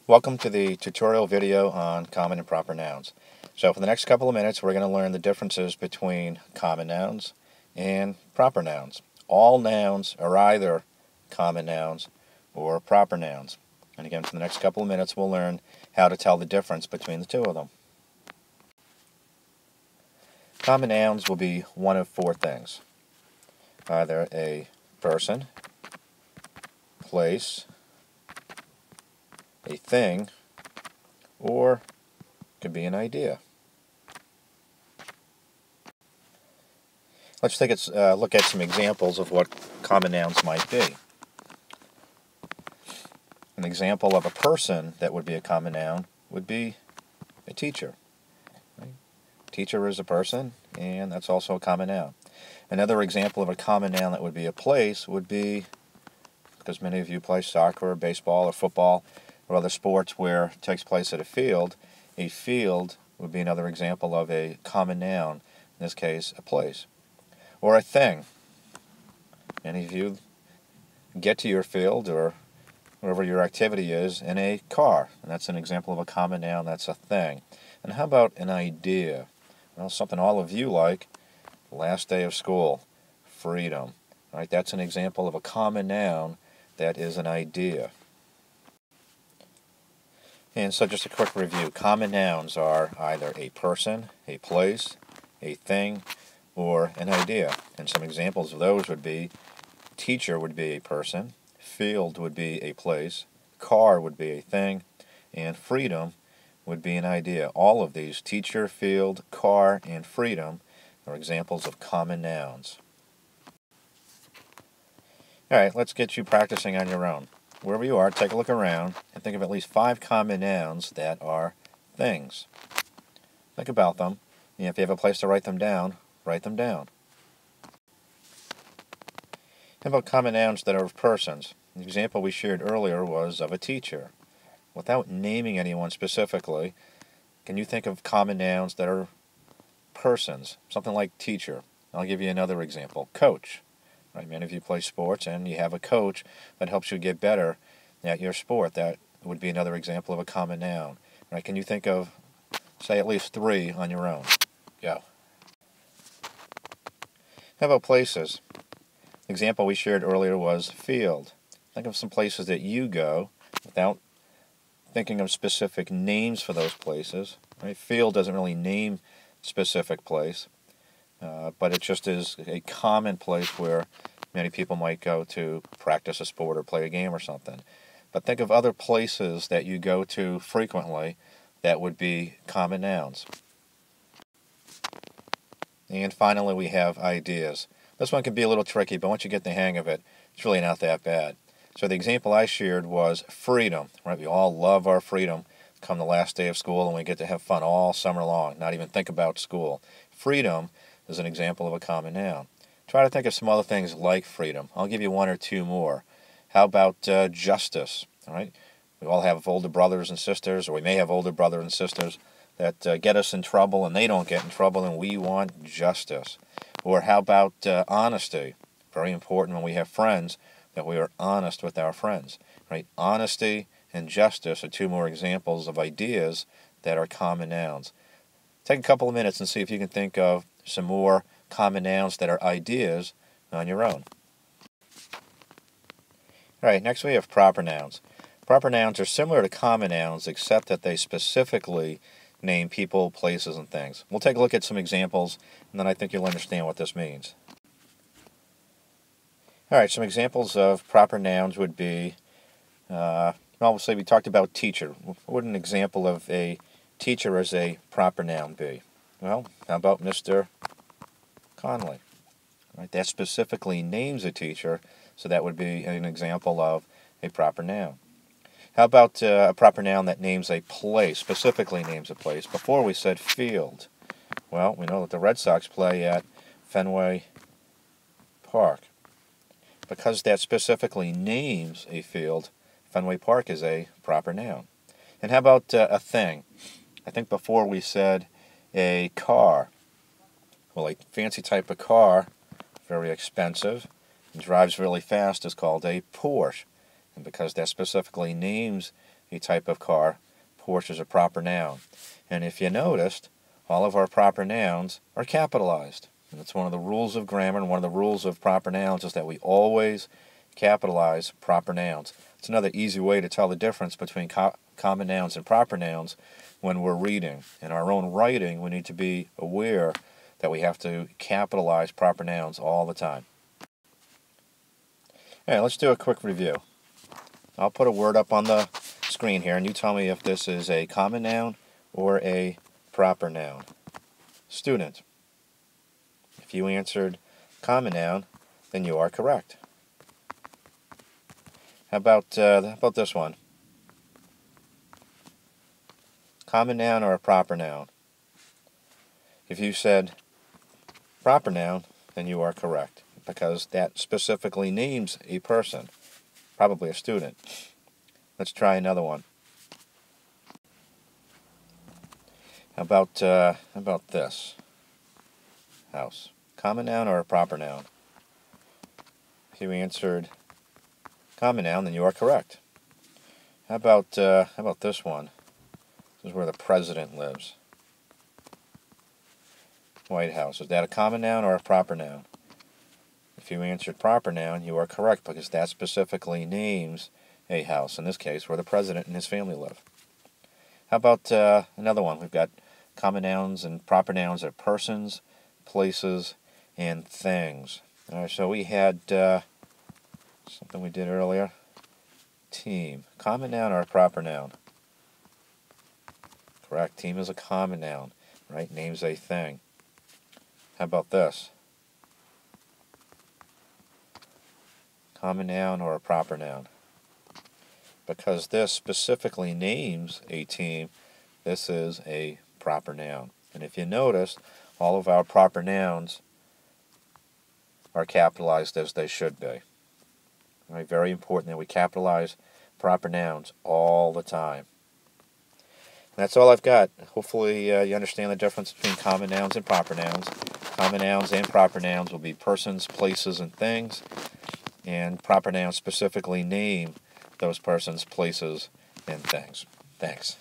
Welcome to the tutorial video on common and proper nouns. So for the next couple of minutes we're going to learn the differences between common nouns and proper nouns. All nouns are either common nouns or proper nouns. And again, for the next couple of minutes we'll learn how to tell the difference between the two of them. Common nouns will be one of four things. Either a person, place, a thing, or it could be an idea. Let's take a look at some examples of what common nouns might be. An example of a person that would be a common noun would be a teacher. Right? Teacher is a person, and that's also a common noun. Another example of a common noun that would be a place would be, because many of you play soccer or baseball or football or other sports where it takes place at a field would be another example of a common noun, in this case a place. Or a thing. Many of you get to your field or wherever your activity is in a car, and that's an example of a common noun, that's a thing. And how about an idea? Well, something all of you like, last day of school, freedom. Right? That's an example of a common noun that is an idea. And so just a quick review. Common nouns are either a person, a place, a thing, or an idea. And some examples of those would be teacher would be a person, field would be a place, car would be a thing, and freedom would be an idea. All of these, teacher, field, car, and freedom, are examples of common nouns. Alright, let's get you practicing on your own. Wherever you are, take a look around and think of at least 5 common nouns that are things. Think about them, and if you have a place to write them down, write them down. How about common nouns that are of persons? The example we shared earlier was of a teacher. Without naming anyone specifically, can you think of common nouns that are persons? Something like teacher. I'll give you another example. Coach. Right? Many of you play sports and you have a coach that helps you get better at your sport. That would be another example of a common noun. Right? Can you think of, say, at least 3 on your own? Go. How about places? The example we shared earlier was field. Think of some places that you go without thinking of specific names for those places. Right? Field doesn't really name specific place. But it just is a common place where many people might go to practice a sport or play a game or something. But think of other places that you go to frequently that would be common nouns. And finally we have ideas. This one can be a little tricky, but once you get the hang of it, it's really not that bad. So the example I shared was freedom. Right? We all love our freedom. Come the last day of school and we get to have fun all summer long, not even think about school. Freedom is an example of a common noun. Try to think of some other things like freedom. I'll give you 1 or 2 more. How about justice? All right? We all have older brothers and sisters, or we may have older brothers and sisters that get us in trouble and they don't get in trouble, and we want justice. Or how about honesty? Very important when we have friends that we are honest with our friends. Right? Honesty and justice are 2 more examples of ideas that are common nouns. Take a couple of minutes and see if you can think of some more common nouns that are ideas on your own. Alright, next we have proper nouns. Proper nouns are similar to common nouns except that they specifically name people, places, and things. We'll take a look at some examples and then I think you'll understand what this means. Alright, some examples of proper nouns would be, obviously we talked about teacher. What would an example of a teacher as a proper noun be? Well, how about Mr. Conley? Right, that specifically names a teacher, so that would be an example of a proper noun. How about a proper noun that names a place, specifically names a place? Before we said field. Well, we know that the Red Sox play at Fenway Park. Because that specifically names a field, Fenway Park is a proper noun. And how about a thing? I think before we said a car. Well, a fancy type of car, very expensive, and drives really fast is called a Porsche. And because that specifically names a type of car. Porsche is a proper noun. And if you noticed, all of our proper nouns are capitalized. And it's one of the rules of grammar, and one of the rules of proper nouns is that we always capitalize proper nouns. It's another easy way to tell the difference between common nouns and proper nouns when we're reading. In our own writing, we need to be aware that we have to capitalize proper nouns all the time. All right, let's do a quick review. I'll put a word up on the screen here, and you tell me if this is a common noun or a proper noun. Student. If you answered common noun, then you are correct. How about this one? Common noun or a proper noun? If you said proper noun, then you are correct, because that specifically names a person, probably a student. Let's try another one. How about this? House. Common noun or a proper noun? If you answered common noun, then you are correct. How about this one? This is where the president lives. White House. Is that a common noun or a proper noun? If you answered proper noun, you are correct, because that specifically names a house, in this case, where the president and his family live. How about another one? We've got common nouns and proper nouns are persons, places, and things. All right, so we had something we did earlier. Team. Common noun or a proper noun? Correct. Team is a common noun, right? Names a thing. How about this? Common noun or a proper noun? Because this specifically names a team, this is a proper noun. And if you notice, all of our proper nouns are capitalized as they should be. Right? Very important that we capitalize proper nouns all the time. And that's all I've got. Hopefully you understand the difference between common nouns and proper nouns. Common nouns and proper nouns will be persons, places, and things. And proper nouns specifically name those persons, places, and things. Thanks.